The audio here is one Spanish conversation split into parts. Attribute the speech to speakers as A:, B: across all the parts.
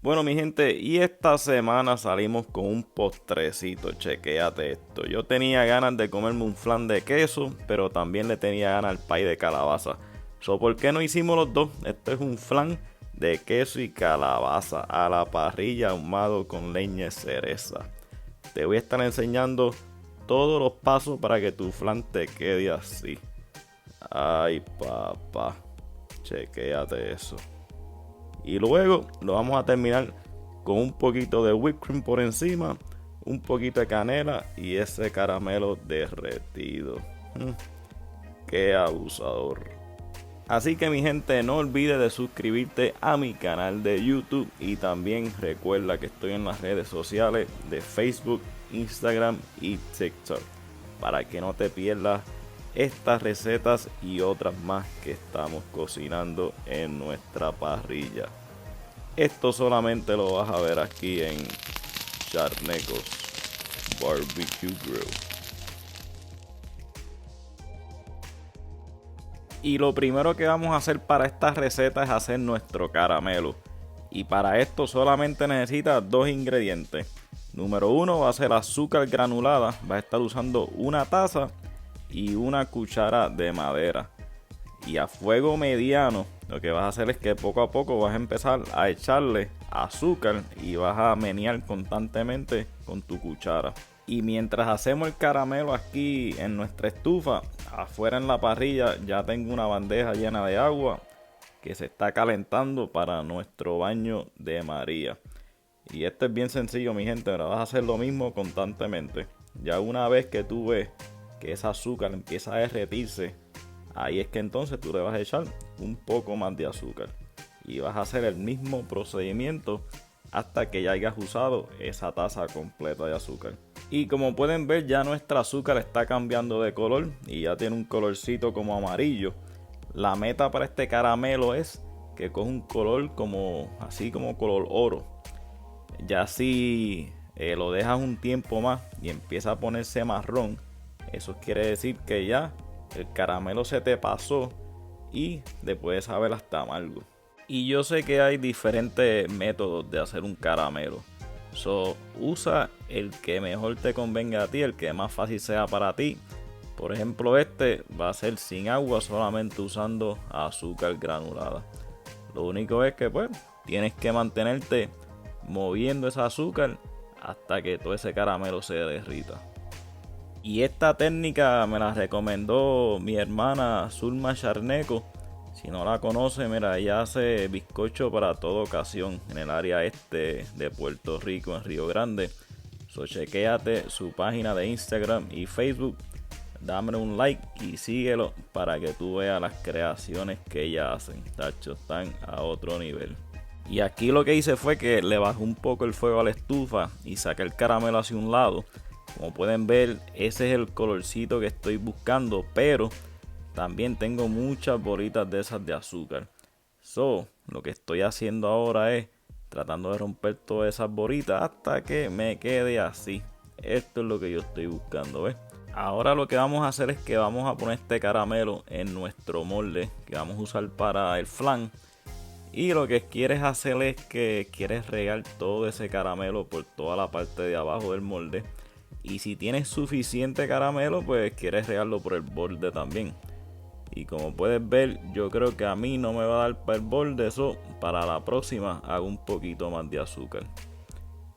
A: Bueno, mi gente, y esta semana salimos con un postrecito, chequéate esto. Yo tenía ganas de comerme un flan de queso, pero también le tenía ganas al pay de calabaza. ¿Por qué no hicimos los dos? Esto es un flan de queso y calabaza a la parrilla ahumado con leña de cereza. Te voy a estar enseñando todos los pasos para que tu flan te quede así. Ay, papá, chequéate eso. Y luego lo vamos a terminar con un poquito de whipped cream por encima, un poquito de canela y ese caramelo derretido. Mm, qué abusador. Así que mi gente, no olvides de suscribirte a mi canal de YouTube y también recuerda que estoy en las redes sociales de Facebook, Instagram y TikTok para que no te pierdas estas recetas y otras más que estamos cocinando en nuestra parrilla. Esto solamente lo vas a ver aquí en Charnecos Barbecue Grill. Y lo primero que vamos a hacer para esta receta es hacer nuestro caramelo. Y para esto solamente necesitas dos ingredientes. Número uno va a ser azúcar granulada. Vas a estar usando una taza y una cuchara de madera. Y a fuego mediano lo que vas a hacer es que poco a poco vas a empezar a echarle azúcar y vas a menear constantemente con tu cuchara. Y mientras hacemos el caramelo aquí en nuestra estufa, afuera en la parrilla ya tengo una bandeja llena de agua que se está calentando para nuestro baño de María. Y esto es bien sencillo, mi gente, ahora vas a hacer lo mismo constantemente. Ya una vez que tú ves que ese azúcar empieza a derretirse, ahí es que entonces tú le vas a echar un poco más de azúcar. Y vas a hacer el mismo procedimiento hasta que ya hayas usado esa taza completa de azúcar. Y como pueden ver, ya nuestra azúcar está cambiando de color y ya tiene un colorcito como amarillo. La meta para este caramelo es que coja un color como así como color oro. Ya si lo dejas un tiempo más y empieza a ponerse marrón, eso quiere decir que ya el caramelo se te pasó y le puedes saber hasta amargo. Y yo sé que hay diferentes métodos de hacer un caramelo. Usa el que mejor te convenga a ti, el que más fácil sea para ti. Por ejemplo, este va a ser sin agua, solamente usando azúcar granulada. Lo único es que pues tienes que mantenerte moviendo ese azúcar hasta que todo ese caramelo se derrita. Y esta técnica me la recomendó mi hermana Zulma Charneco. Si no la conoce, mira, ella hace bizcocho para toda ocasión en el área este de Puerto Rico, en Río Grande. Chequéate su página de Instagram y Facebook. Dame un like y síguelo para que tú veas las creaciones que ella hace. Tacho, están a otro nivel. Y aquí lo que hice fue que le bajé un poco el fuego a la estufa y saqué el caramelo hacia un lado. Como pueden ver, ese es el colorcito que estoy buscando, pero también tengo muchas bolitas de esas de azúcar. Lo que estoy haciendo ahora es tratando de romper todas esas bolitas hasta que me quede así. Esto es lo que yo estoy buscando, ¿ves? Ahora lo que vamos a hacer es que vamos a poner este caramelo en nuestro molde que vamos a usar para el flan. Y lo que quieres hacer es que quieres regar todo ese caramelo por toda la parte de abajo del molde. Y si tienes suficiente caramelo, pues quieres regarlo por el borde también. Y como puedes ver, yo creo que a mí no me va a dar para el borde. Eso para la próxima hago un poquito más de azúcar.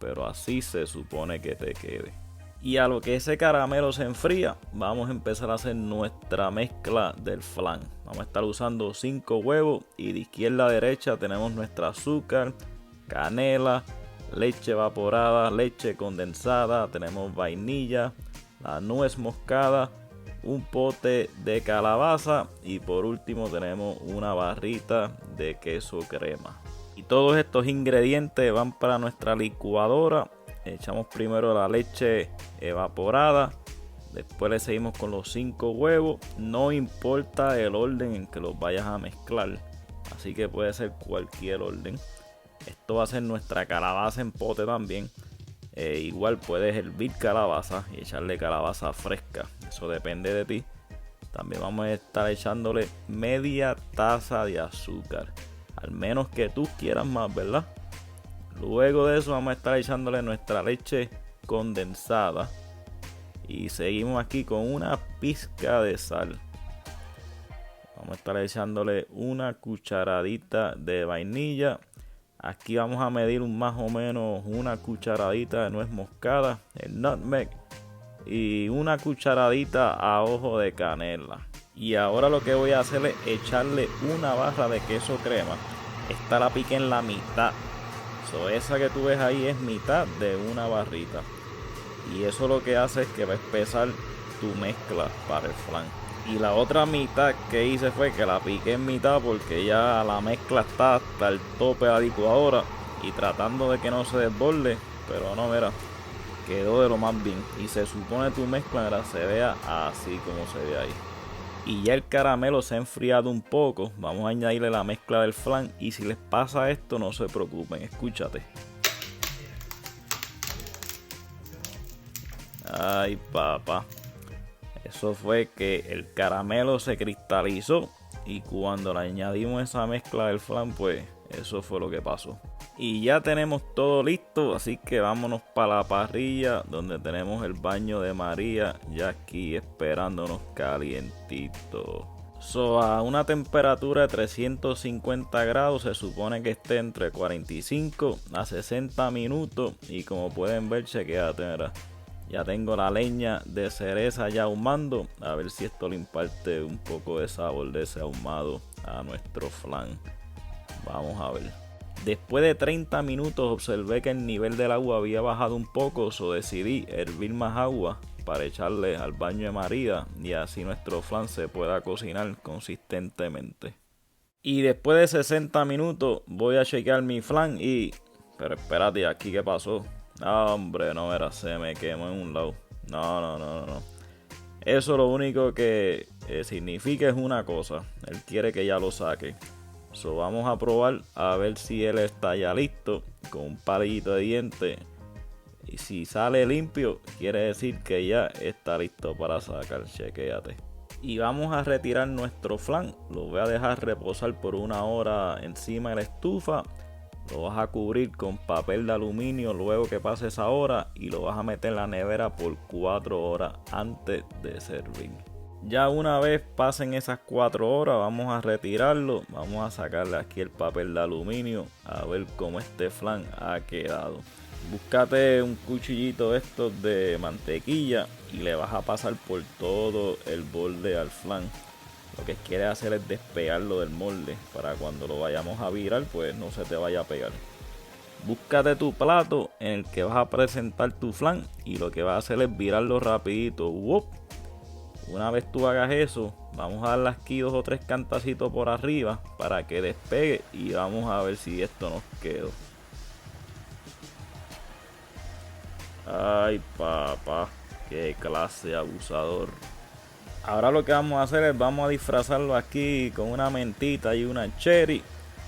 A: Pero así se supone que te quede. Y a lo que ese caramelo se enfría, vamos a empezar a hacer nuestra mezcla del flan. Vamos a estar usando 5 huevos y de izquierda a derecha tenemos nuestra azúcar, canela, leche evaporada, leche condensada, tenemos vainilla, la nuez moscada, un pote de calabaza y por último tenemos una barrita de queso crema. Y todos estos ingredientes van para nuestra licuadora. Echamos primero la leche evaporada, después le seguimos con los 5 huevos. No importa el orden en que los vayas a mezclar, así que puede ser cualquier orden. Esto va a ser nuestra calabaza en pote también. Igual puedes hervir calabaza y echarle calabaza fresca, eso depende de ti. También vamos a estar echándole media taza de azúcar, al menos que tú quieras más, ¿verdad? Luego de eso vamos a estar echándole nuestra leche condensada. Y seguimos aquí con una pizca de sal. Vamos a estar echándole una cucharadita de vainilla. Aquí vamos a medir más o menos una cucharadita de nuez moscada, el nutmeg, y una cucharadita a ojo de canela. Y ahora lo que voy a hacer es echarle una barra de queso crema. Esta la piqué en la mitad. Esa que tú ves ahí es mitad de una barrita. Y eso lo que hace es que va a espesar tu mezcla para el flan. Y la otra mitad que hice fue que la piqué en mitad porque ya la mezcla está hasta el tope de la licuadora y tratando de que no se desborde, pero no, mira, quedó de lo más bien. Y se supone tu mezcla, mira, se vea así como se ve ahí. Y ya el caramelo se ha enfriado un poco, vamos a añadirle la mezcla del flan y si les pasa esto no se preocupen, escúchate. Ay, papá. Eso fue que el caramelo se cristalizó y cuando le añadimos esa mezcla del flan, pues eso fue lo que pasó. Y ya tenemos todo listo, así que vámonos para la parrilla donde tenemos el baño de María ya aquí esperándonos calientito. A una temperatura de 350 grados se supone que esté entre 45 a 60 minutos y como pueden ver, chequéate, mira. Ya tengo la leña de cereza ya ahumando. A ver si esto le imparte un poco de sabor de ese ahumado a nuestro flan. Vamos a ver. Después de 30 minutos observé que el nivel del agua había bajado un poco. Decidí hervir más agua para echarle al baño de María. Y así nuestro flan se pueda cocinar consistentemente. Y después de 60 minutos voy a chequear mi flan y... Pero espérate, ¿aquí qué pasó? No, hombre, no, era, se me quemó en un lado. No. Eso lo único que significa es una cosa. Él quiere que ya lo saque. Vamos a probar a ver si él está ya listo con un palillito de diente. Y si sale limpio, quiere decir que ya está listo para sacar. Chequéate. Y vamos a retirar nuestro flan. Lo voy a dejar reposar por 1 hora encima de la estufa. Lo vas a cubrir con papel de aluminio luego que pase esa hora y lo vas a meter en la nevera por 4 horas antes de servir. Ya una vez pasen esas 4 horas vamos a retirarlo, vamos a sacarle aquí el papel de aluminio a ver cómo este flan ha quedado. Búscate un cuchillito estos de mantequilla y le vas a pasar por todo el borde al flan. Lo que quieres hacer es despegarlo del molde para cuando lo vayamos a virar pues no se te vaya a pegar. Búscate tu plato en el que vas a presentar tu flan y lo que vas a hacer es virarlo rapidito. ¡Wop! Una vez tú hagas eso, vamos a darle aquí 2 o 3 cantacitos por arriba para que despegue y vamos a ver si esto nos quedó. Ay, papá, qué clase de abusador. Ahora lo que vamos a hacer es vamos a disfrazarlo aquí con una mentita y una cherry.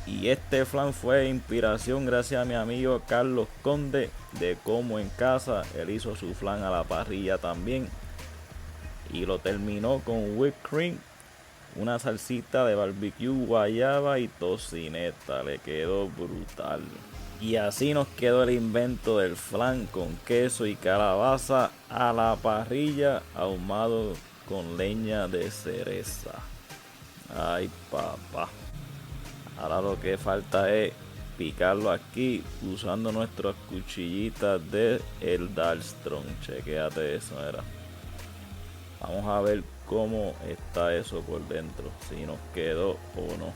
A: Y este flan fue inspiración gracias a mi amigo Carlos Conde de Como en Casa. Él hizo su flan a la parrilla también. Y lo terminó con whipped cream, una salsita de barbecue, guayaba y tocineta. Le quedó brutal. Y así nos quedó el invento del flan con queso y calabaza a la parrilla ahumado con leña de cereza. Ay, papá. Ahora lo que falta es picarlo aquí usando nuestras cuchillitas de el Dahlstrom. Chequéate eso, era. Vamos a ver cómo está eso por dentro, si nos quedó o no.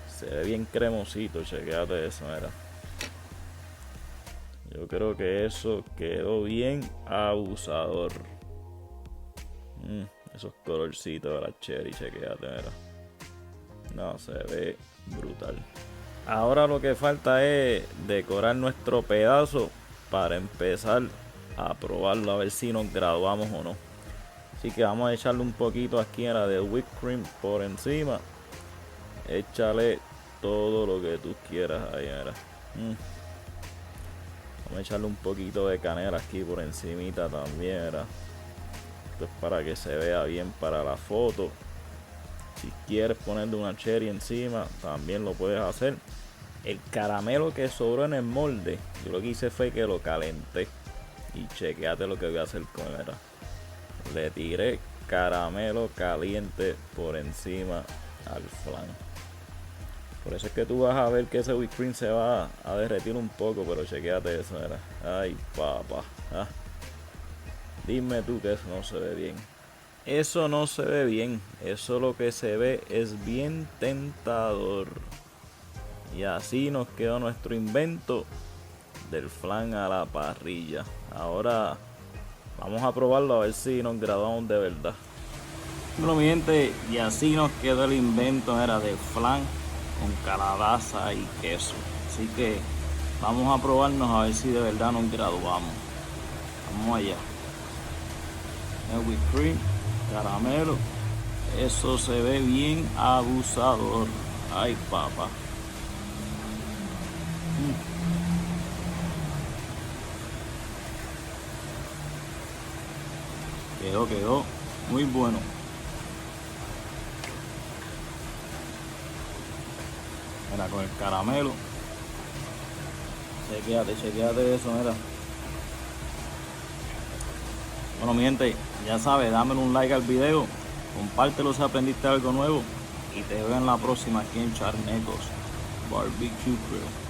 A: Se ve bien cremosito, chequéate eso, era. Yo creo que eso quedó bien abusador. Esos colorcitos de la cherry, chequéate, mira. No, se ve brutal. Ahora lo que falta es decorar nuestro pedazo para empezar a probarlo a ver si nos graduamos o no. Así que vamos a echarle un poquito aquí a la de whipped cream por encima. Échale todo lo que tú quieras ahí, mira. Vamos a echarle un poquito de canela aquí por encimita también, mira. Esto es para que se vea bien para la foto. Si quieres ponerle una cherry encima, también lo puedes hacer. El caramelo que sobró en el molde, yo lo que hice fue que lo calenté. Y chequeate lo que voy a hacer con él. Le tiré caramelo caliente por encima al flan. Por eso es que tú vas a ver que ese whipped cream se va a derretir un poco, pero chequeate eso, mira. Ay, papá. Ah. Dime tú que eso no se ve bien. Eso no se ve bien. Eso lo que se ve es bien tentador. Y así nos quedó nuestro invento del flan a la parrilla. Ahora vamos a probarlo a ver si nos graduamos de verdad. Bueno, mi gente, y así nos quedó el invento, era de flan con calabaza y queso. Así que vamos a probarnos a ver si de verdad nos graduamos. Vamos allá. El whipped cream, caramelo, eso se ve bien abusador. Ay, papá. Quedó muy bueno. Mira, con el caramelo. Chequéate eso, mira. Bueno, mi gente, ya sabes, dame un like al video, compártelo si aprendiste algo nuevo y te veo en la próxima aquí en Charnecos Barbecue Crew.